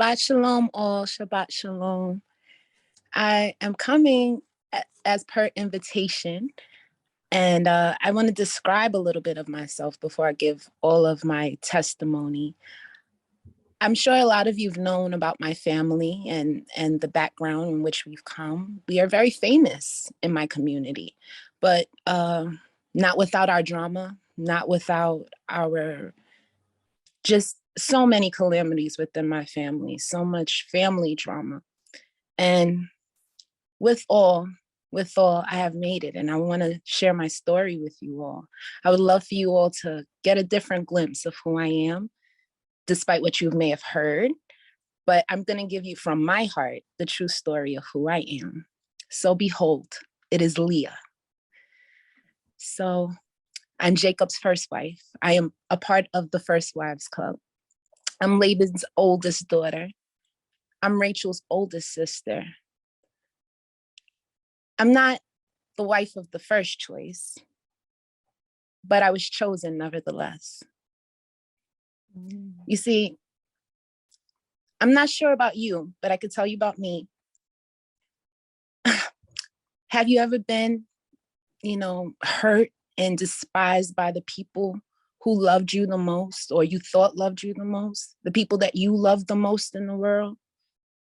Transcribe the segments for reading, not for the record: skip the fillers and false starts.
Shabbat Shalom, all. Shabbat Shalom. I am coming as per invitation, and I want to describe a little bit of myself before I give all of my testimony. I'm sure a lot of you've known about my family and the background in which we've come. We are very famous in my community, but not without our drama, not without our just so many calamities within my family, so much family drama. And with all, I have made it, and I want to share my story with you all. I would love for you all to get a different glimpse of who I am, despite what you may have heard, but I'm going to give you from my heart the true story of who I am. So behold, it is LEAH. So I'm Jacob's first wife. I am a part of the First Wives Club. I'm Laban's oldest daughter. I'm Rachel's oldest sister. I'm not the wife of the first choice, but I was chosen nevertheless. You see, I'm not sure about you, but I could tell you about me. Have you ever been, hurt and despised by the people who loved you the most, or you thought loved you the most? The people that you loved the most in the world?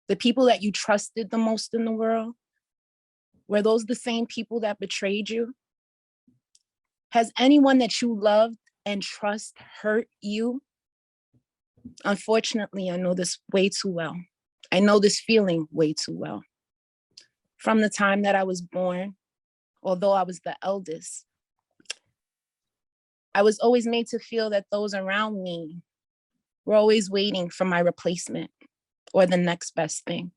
The people that you trusted the most in the world? Were those the same people that betrayed you? Has anyone that you loved and trust hurt you? Unfortunately, I know this way too well. I know this feeling way too well. From the time that I was born, although I was the eldest, I was always made to feel that those around me were always waiting for my replacement or the next best thing.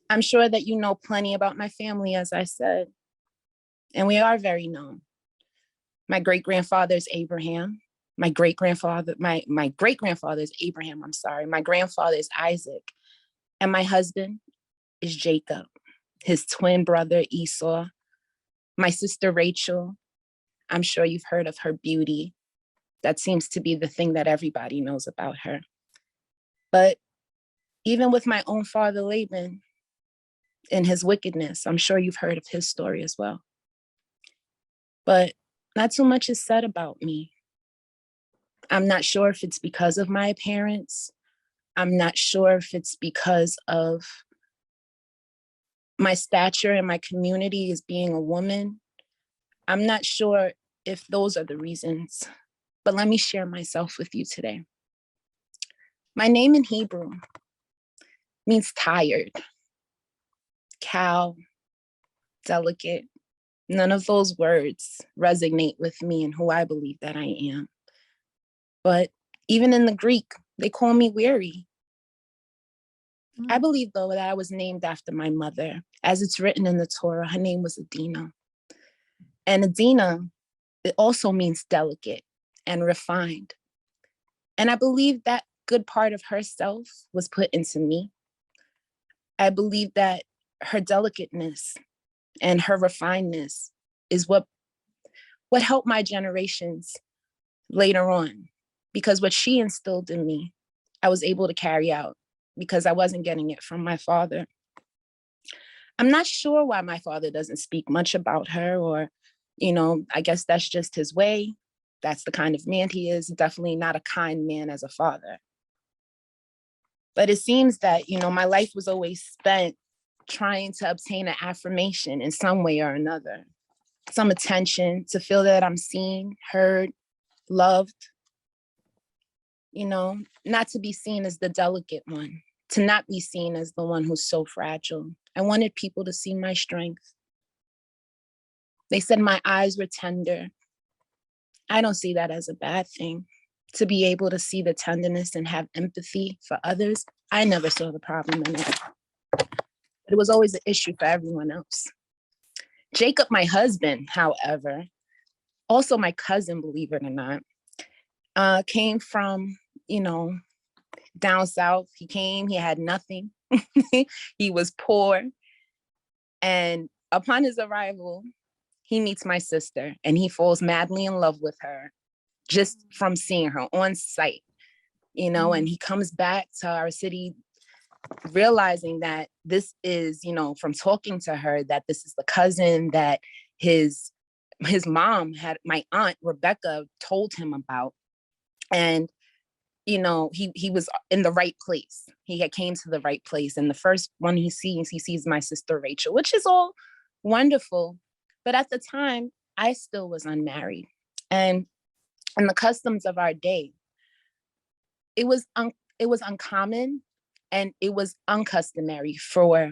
I'm sure that you know plenty about my family, as I said, and we are very known. My great-grandfather is Abraham. My great-grandfather is Abraham, My grandfather is Isaac. And my husband is Jacob, his twin brother Esau. My sister Rachel, I'm sure you've heard of her beauty. That seems to be the thing that everybody knows about her. But even with my own father Laban and his wickedness, I'm sure you've heard of his story as well. But not too much is said about me. I'm not sure if it's because of my appearance. I'm not sure if it's because of my stature in my community as being a woman. I'm not sure if those are the reasons, but let me share myself with you today. My name in Hebrew means tired, cow, delicate. None of those words resonate with me and who I believe that I am. But even in the Greek, they call me weary. I believe, though, that I was named after my mother. As it's written in the Torah, her name was Adina. And Adina, it also means delicate and refined. And I believe that good part of herself was put into me. I believe that her delicateness and her refinedness is what helped my generations later on, because what she instilled in me, I was able to carry out because I wasn't getting it from my father. I'm not sure why my father doesn't speak much about her, or, I guess that's just his way. That's the kind of man he is. Definitely not a kind man as a father. But it seems that, my life was always spent trying to obtain an affirmation in some way or another, some attention, to feel that I'm seen, heard, loved, not to be seen as the delicate one, to not be seen as the one who's so fragile. I wanted people to see my strength. They said my eyes were tender. I don't see that as a bad thing. To be able to see the tenderness and have empathy for others, I never saw the problem in it. But it was always an issue for everyone else. Jacob, my husband, however, also my cousin, believe it or not, came from, down south. He had nothing. He was poor. And upon his arrival, he meets my sister and he falls madly in love with her just from seeing her on sight. you know, and he comes back to our city realizing that this is, you know, from talking to her, that this is the cousin that his mom had, my aunt Rebecca, told him about. And you know, he was in the right place. He had came to the right place. And the first one he sees my sister Rachel, which is all wonderful. But at the time, I still was unmarried. And in the customs of our day, it was uncommon and it was uncustomary for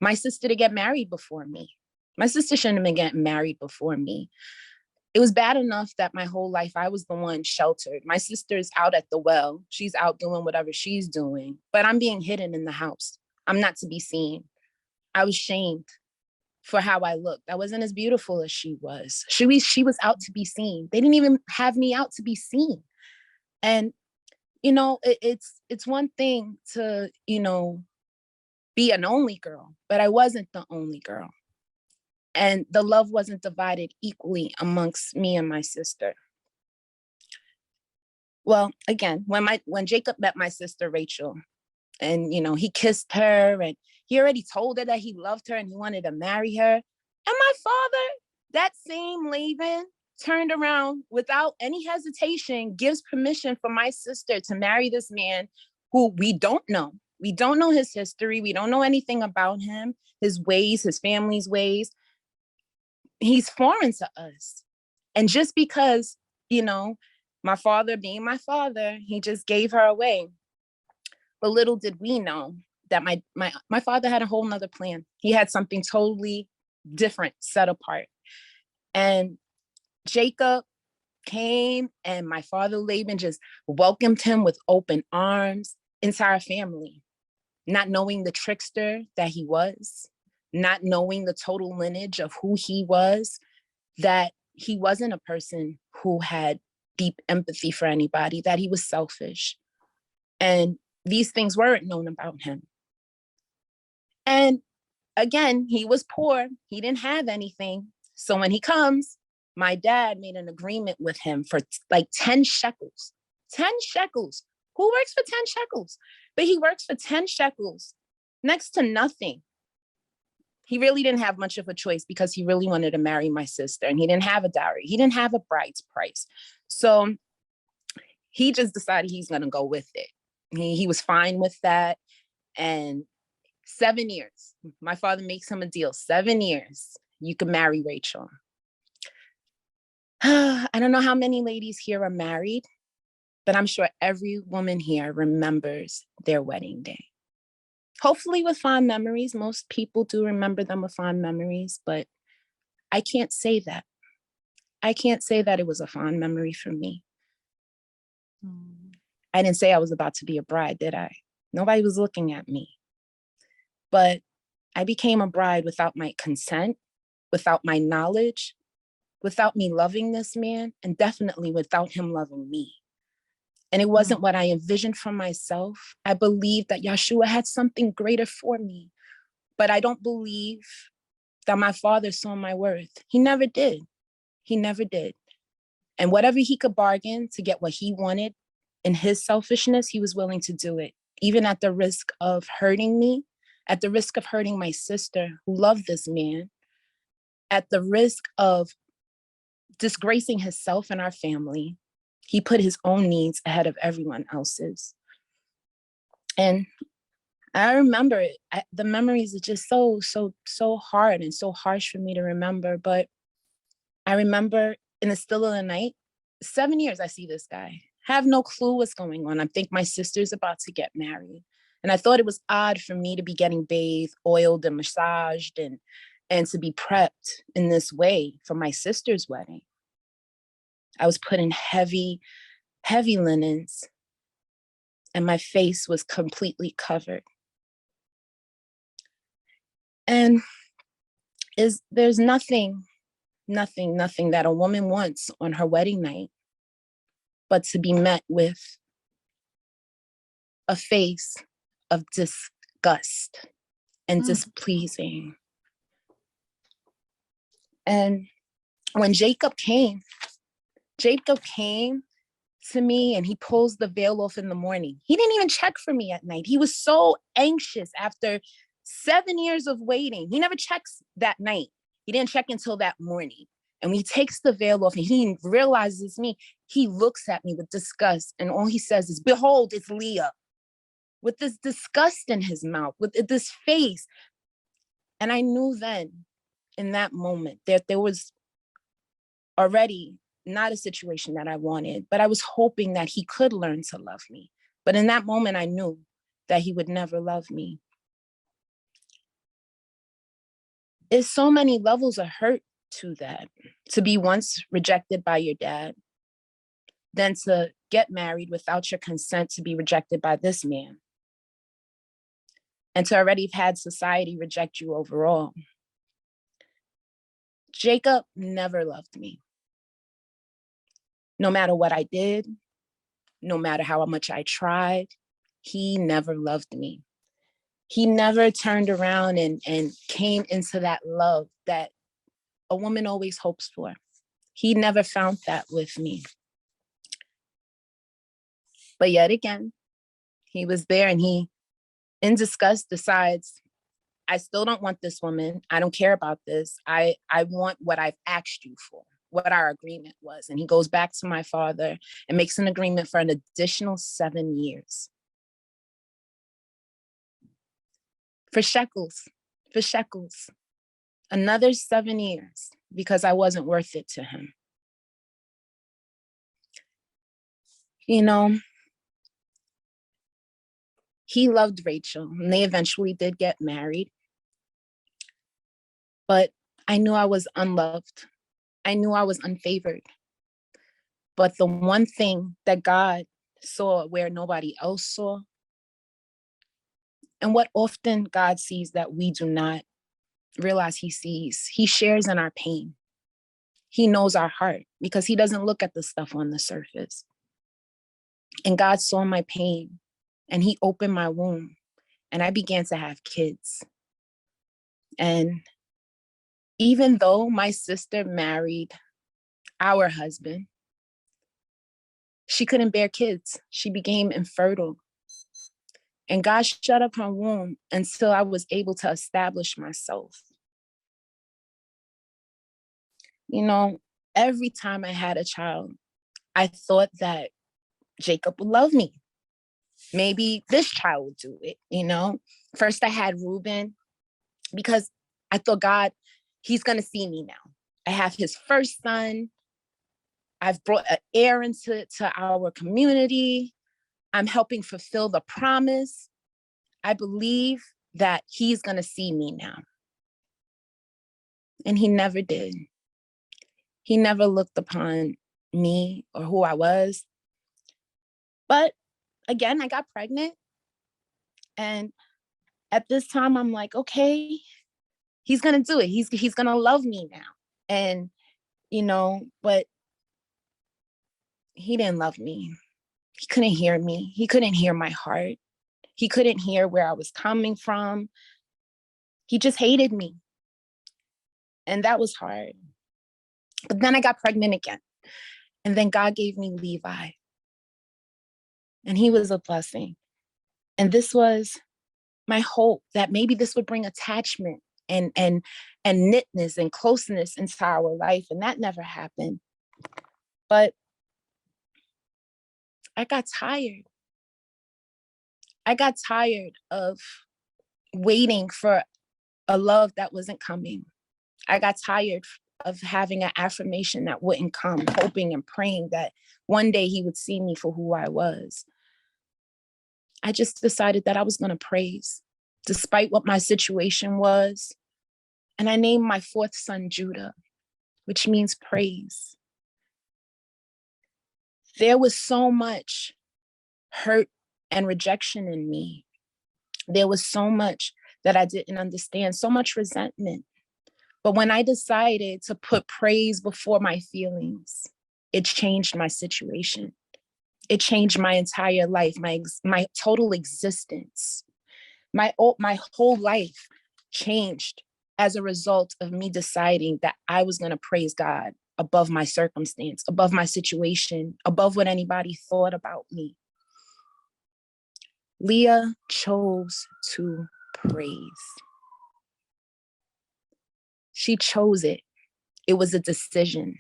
my sister to get married before me. My sister shouldn't have been getting married before me. It was bad enough that my whole life I was the one sheltered. My sister's out at the well. She's out doing whatever she's doing, but I'm being hidden in the house. I'm not to be seen. I was shamed for how I looked. I wasn't as beautiful as she was. She was out to be seen. They didn't even have me out to be seen. And, you know, it's one thing to, you know, be an only girl, but I wasn't the only girl. And the love wasn't divided equally amongst me and my sister. Well, again, when Jacob met my sister Rachel, and you know, he kissed her and he already told her that he loved her and he wanted to marry her. And my father, that same Laban, turned around without any hesitation, gives permission for my sister to marry this man who we don't know. We don't know his history. We don't know anything about him, his ways, his family's ways. He's foreign to us. And just because, you know, my father being my father, he just gave her away. But little did we know that my father had a whole nother plan. He had something totally different set apart. And Jacob came and my father Laban just welcomed him with open arms into our family, not knowing the trickster that he was, not knowing the total lineage of who he was, that he wasn't a person who had deep empathy for anybody, that he was selfish. And these things weren't known about him. And again, he was poor. He didn't have anything. So when he comes, my dad made an agreement with him for like 10 shekels. 10 shekels. Who works for 10 shekels? But he works for 10 shekels, next to nothing. He really didn't have much of a choice because he really wanted to marry my sister and he didn't have a dowry. He didn't have a bride's price. So he just decided he's going to go with it. He was fine with that. And 7 years, my father makes him a deal. 7 years, you can marry Rachel. I don't know how many ladies here are married, but I'm sure every woman here remembers their wedding day. Hopefully with fond memories. Most people do remember them with fond memories, but I can't say that. I can't say that it was a fond memory for me. I didn't say I was about to be a bride, did I? Nobody was looking at me. But I became a bride without my consent, without my knowledge, without me loving this man, and definitely without him loving me. And it wasn't what I envisioned for myself. I believed that Yeshua had something greater for me, but I don't believe that my father saw my worth. He never did. He never did. And whatever he could bargain to get what he wanted in his selfishness, he was willing to do it, even at the risk of hurting me, at the risk of hurting my sister who loved this man, at the risk of disgracing himself and our family. He put his own needs ahead of everyone else's. And I remember it. The memories are just so hard and so harsh for me to remember. But I remember in the still of the night, 7 years I see this guy. Have no clue what's going on. I think my sister's about to get married. And I thought it was odd for me to be getting bathed, oiled and massaged and to be prepped in this way for my sister's wedding. I was put in heavy linens and my face was completely covered. And there's nothing that a woman wants on her wedding night but to be met with a face of disgust and displeasing. And when Jacob came to me and he pulls the veil off in the morning. He didn't even check for me at night. He was so anxious after 7 years of waiting. He never checks that night. He didn't check until that morning. And when he takes the veil off and he realizes me, he looks at me with disgust. And all he says is, "Behold, it's LEAH," with this disgust in his mouth, with this face. And I knew then, in that moment, that there was already not a situation that I wanted, but I was hoping that he could learn to love me. But in that moment, I knew that he would never love me. There's so many levels of hurt to that. To be once rejected by your dad, then to get married without your consent to be rejected by this man, and to already have had society reject you overall. Jacob never loved me. No matter what I did, no matter how much I tried, he never loved me. He never turned around and came into that love that a woman always hopes for. He never found that with me. But yet again, he was there and he, in disgust, decides, I still don't want this woman. I don't care about this. I want what I've asked you for, what our agreement was. And he goes back to my father and makes an agreement for an additional 7 years. For shekels, another 7 years, because I wasn't worth it to him. You know, he loved Rachel and they eventually did get married. But I knew I was unloved. I knew I was unfavored. But the one thing that God saw where nobody else saw, and what often God sees that we do not realize he sees, he shares in our pain. He knows our heart because he doesn't look at the stuff on the surface. And God saw my pain and he opened my womb and I began to have kids. And even though my sister married our husband, she couldn't bear kids. She became infertile. And God shut up her womb until I was able to establish myself. You know, every time I had a child, I thought that Jacob would love me. Maybe this child would do it, you know? First I had Reuben because I thought, God, he's gonna see me now. I have his first son. I've brought an heir into our community. I'm helping fulfill the promise. I believe that he's gonna see me now. And he never did. He never looked upon me or who I was. But again, I got pregnant. And at this time, I'm like, okay, he's gonna do it. He's gonna love me now. And, you know, but he didn't love me. He couldn't hear me. He couldn't hear my heart. He couldn't hear where I was coming from. He just hated me. And that was hard. But then I got pregnant again. And then God gave me Levi. And he was a blessing. And this was my hope that maybe this would bring attachment and knitness and closeness into our life. And that never happened. But I got tired. I got tired of waiting for a love that wasn't coming. I got tired of having an affirmation that wouldn't come, hoping and praying that one day he would see me for who I was. I just decided that I was going to praise, despite what my situation was. And I named my fourth son Judah, which means praise. There was so much hurt and rejection in me. There was so much that I didn't understand, so much resentment. But when I decided to put praise before my feelings, it changed my situation. It changed my entire life, my total existence. My whole life changed as a result of me deciding that I was going to praise God above my circumstance, above my situation, above what anybody thought about me. Leah chose to praise. She chose it. It was a decision.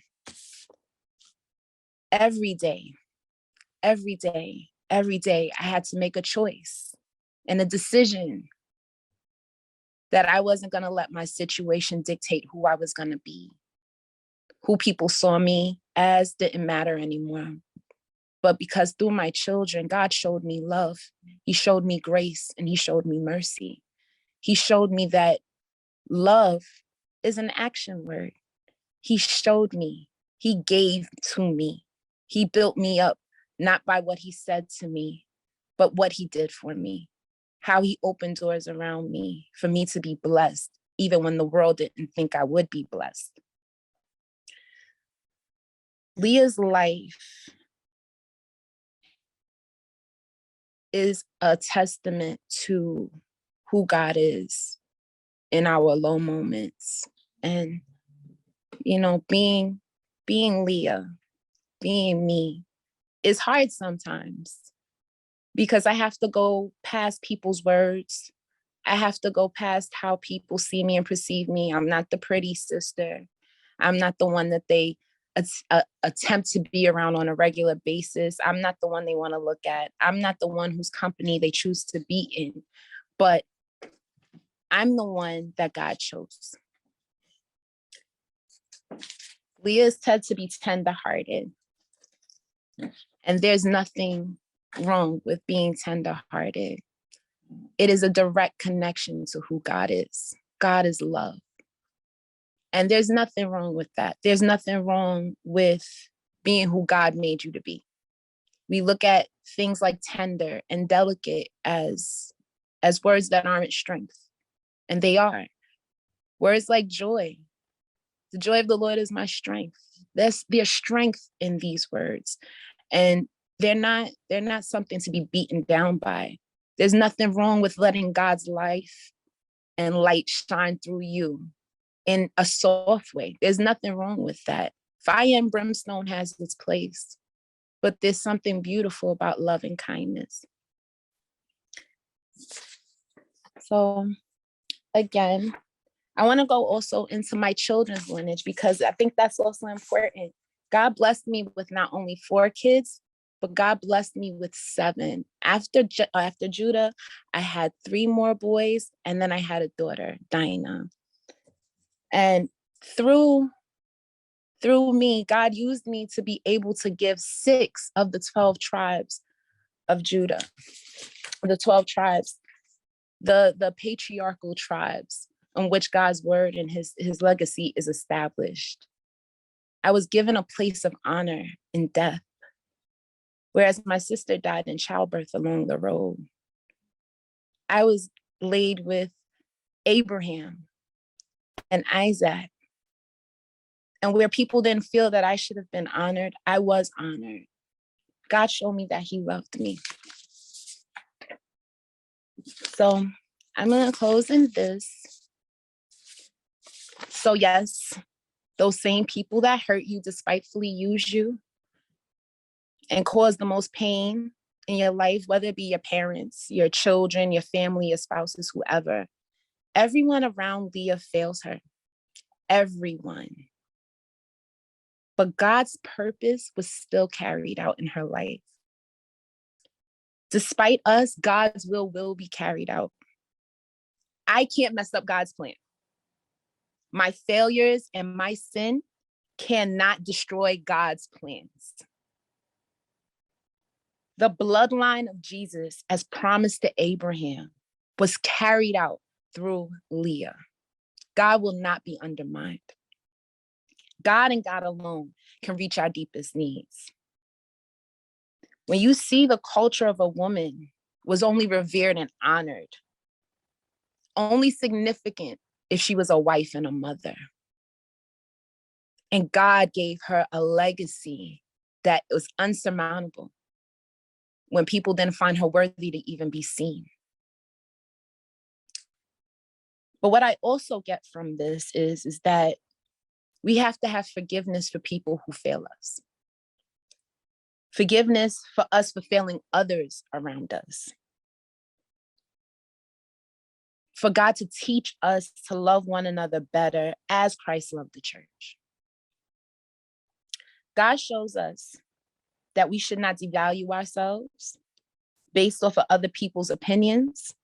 Every day, every day, every day, I had to make a choice and a decision that I wasn't going to let my situation dictate who I was going to be. Who people saw me as didn't matter anymore. But because through my children, God showed me love. He showed me grace and he showed me mercy. He showed me that love is an action word. He showed me, he gave to me. He built me up, not by what he said to me, but what he did for me. How he opened doors around me for me to be blessed, even when the world didn't think I would be blessed. Leah's life is a testament to who God is in our low moments. And, you know, being Leah, being me is hard sometimes because I have to go past people's words. I have to go past how people see me and perceive me. I'm not the pretty sister. I'm not the one that they attempt to be around on a regular basis. I'm not the one they want to look at. I'm not the one whose company they choose to be in. But I'm the one that God chose. Leah is said to be tenderhearted. And there's nothing wrong with being tenderhearted. It is a direct connection to who God is. God is love. And there's nothing wrong with that. There's nothing wrong with being who God made you to be. We look at things like tender and delicate as words that aren't strength. And they are. Words like joy. The joy of the Lord is my strength. There's strength in these words. And they're not something to be beaten down by. There's nothing wrong with letting God's life and light shine through you in a soft way. There's nothing wrong with that. Fire and brimstone has its place, but there's something beautiful about love and kindness. So again, I want to go also into my children's lineage because I think that's also important. God blessed me with not only 4 kids, but God blessed me with 7. After Judah, I had 3 more boys, and then I had a daughter, Dinah. And through me, God used me to be able to give 6 of the 12 tribes of Judah, the 12 tribes, the patriarchal tribes on which God's word and his legacy is established. I was given a place of honor in death, whereas my sister died in childbirth along the road. I was laid with Abraham and Isaac. And where people didn't feel that I should have been honored, I was honored. God showed me that he loved me. So I'm going to close in this. So yes, those same people that hurt you despitefully use you and cause the most pain in your life, whether it be your parents, your children, your family, your spouses, whoever, everyone around Leah fails her. Everyone. But God's purpose was still carried out in her life. Despite us, God's will be carried out. I can't mess up God's plan. My failures and my sin cannot destroy God's plans. The bloodline of Jesus, as promised to Abraham, was carried out through Leah. God will not be undermined. God and God alone can reach our deepest needs. When you see the culture of a woman was only revered and honored, only significant if she was a wife and a mother. And God gave her a legacy that was unsurmountable when people didn't find her worthy to even be seen. But what I also get from this is that We have to have forgiveness for people who fail us. Forgiveness for us for failing others around us. For God to teach us to love one another better as Christ loved the church. God shows us that we should not devalue ourselves based off of other people's opinions.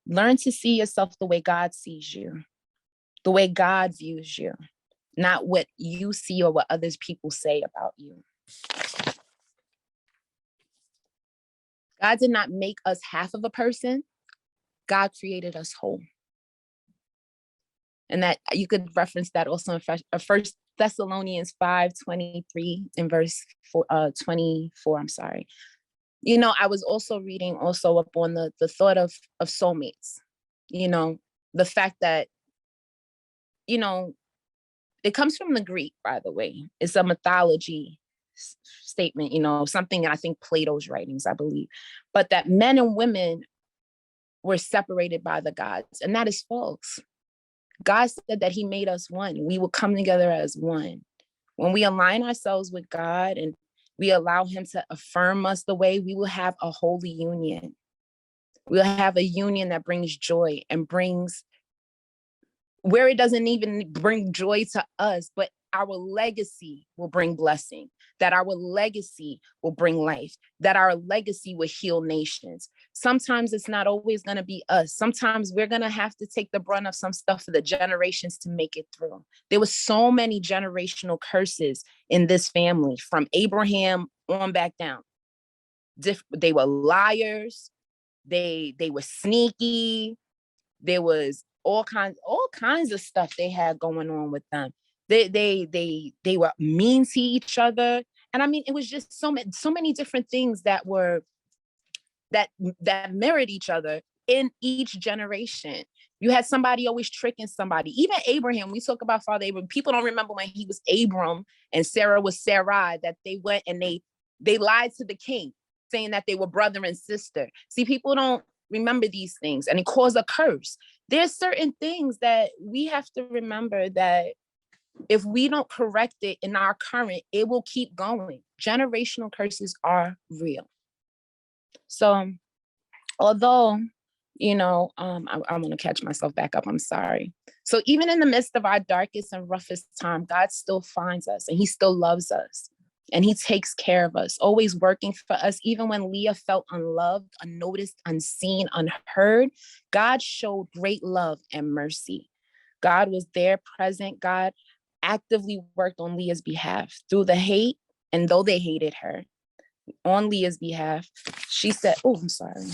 Learn to see yourself the way God sees you, the way God views you, not what you see or what others people say about you. God did not make us half of a person. God created us whole. And that you could reference that also in First Thessalonians 5:23 in verse 24, I'm sorry. You know, I was also reading also up on the thought of soulmates, you know, the fact that, you know, it comes from the Greek, by the way. It's a mythology statement, you know, something I think Plato's writings, I believe, but that men and women were separated by the gods, and that is false. God said that he made us one. We will come together as one. When we align ourselves with God and we allow him to affirm us the way, we will have a holy union. We'll have a union that brings joy and brings where it doesn't even bring joy to us, but our legacy will bring blessing, that our legacy will bring life, that our legacy will heal nations. Sometimes it's not always going to be us. Sometimes we're going to have to take the brunt of some stuff for the generations to make it through. There were so many generational curses in this family from Abraham on back down. They were liars. They were sneaky. There was all kinds of stuff they had going on with them. They were mean to each other. And I mean, it was just so many different things that mirrored each other in each generation. You had somebody always tricking somebody. Even Abraham, we talk about Father Abraham. People don't remember when he was Abram and Sarah was Sarai, that they went and they lied to the king, saying that they were brother and sister. See, people don't remember these things, and it caused a curse. There's certain things that we have to remember that if we don't correct it in our current, it will keep going. Generational curses are real. So although, you know, I'm going to catch myself back up. I'm sorry. So even in the midst of our darkest and roughest time, God still finds us and he still loves us. And he takes care of us, always working for us. Even when Leah felt unloved, unnoticed, unseen, unheard, God showed great love and mercy. God was there, present. God actively worked on Leah's behalf through the hate. And though they hated her, on Leah's behalf, she said, oh, I'm sorry.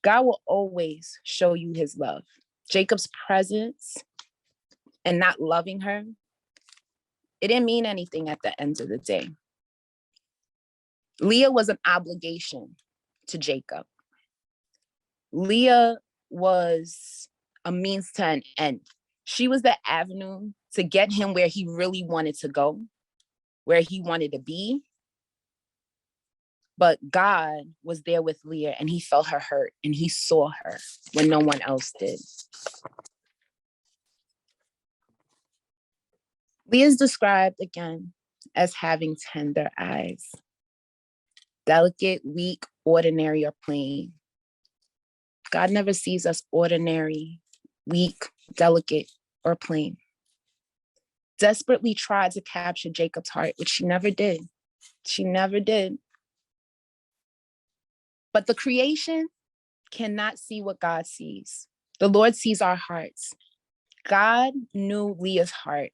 God will always show you his love. Jacob's presence and not loving her, it didn't mean anything at the end of the day. Leah was an obligation to Jacob. Leah was a means to an end. She was the avenue to get him where he really wanted to go, where he wanted to be. But God was there with Leah and he felt her hurt and he saw her when no one else did. Leah is described again as having tender eyes. Delicate, weak, ordinary, or plain. God never sees us ordinary, weak, delicate, or plain. Desperately tried to capture Jacob's heart, which she never did. She never did. But the creation cannot see what God sees. The Lord sees our hearts. God knew Leah's heart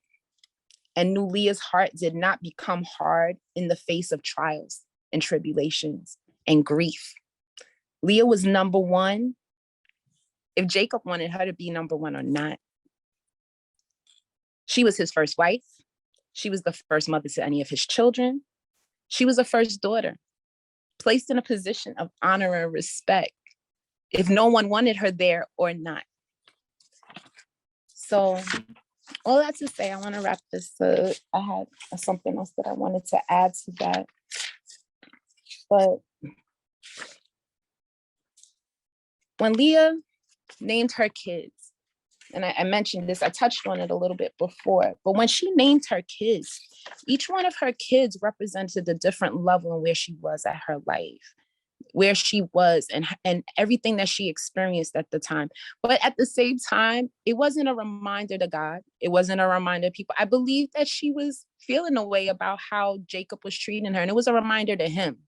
and knew Leah's heart did not become hard in the face of trials and tribulations and grief. Leah was number one if Jacob wanted her to be number one or not. She was his first wife. She was the first mother to any of his children. She was the first daughter, placed in a position of honor and respect, if no one wanted her there or not. So all that to say, I want to wrap this up. I had something else that I wanted to add to that. But when Leah named her kids, and I mentioned this, I touched on it a little bit before, but when she named her kids, each one of her kids represented a different level in where she was at her life, where she was, and everything that she experienced at the time. But at the same time, it wasn't a reminder to God. It wasn't a reminder to people. I believe that she was feeling a way about how Jacob was treating her. And it was a reminder to him.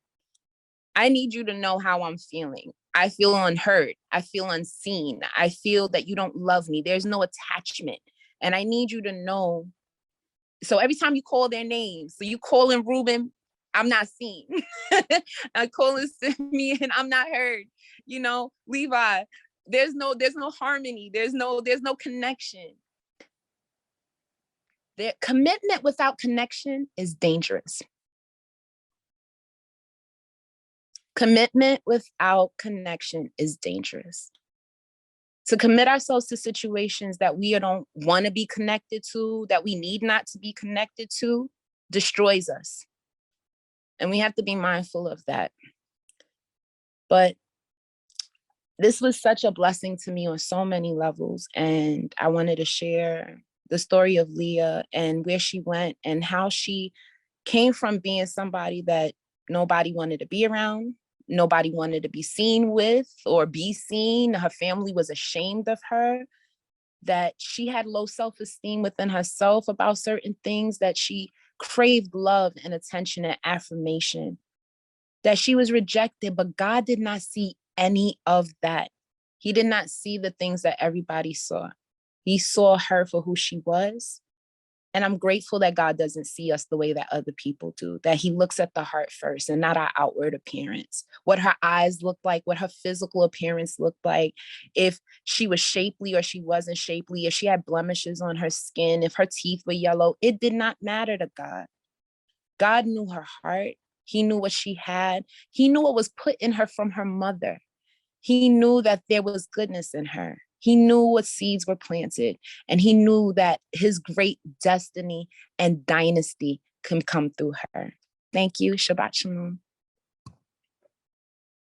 I need you to know how I'm feeling. I feel unheard. I feel unseen. I feel that you don't love me. There's no attachment. And I need you to know. So every time you call their names, so you call in Reuben, I'm not seen. I call in Simeon, I'm not heard. You know, Levi, there's no harmony. There's no connection. The commitment without connection is dangerous. Commitment without connection is dangerous. To commit ourselves to situations that we don't want to be connected to, that we need not to be connected to, destroys us. And we have to be mindful of that. But this was such a blessing to me on so many levels. And I wanted to share the story of LEAH and where she went and how she came from being somebody that nobody wanted to be around. Nobody wanted to be seen with or be seen. Her family was ashamed of her, that she had low self-esteem within herself about certain things, that she craved love and attention and affirmation, that she was rejected, but God did not see any of that. He did not see the things that everybody saw. He saw her for who she was. And I'm grateful that God doesn't see us the way that other people do, that he looks at the heart first and not our outward appearance, what her eyes looked like, what her physical appearance looked like, if she was shapely or she wasn't shapely, if she had blemishes on her skin, if her teeth were yellow. It did not matter to God. God knew her heart. He knew what she had. He knew what was put in her from her mother. He knew that there was goodness in her. He knew what seeds were planted, and he knew that his great destiny and dynasty can come through her. Thank you. Shabbat Shalom.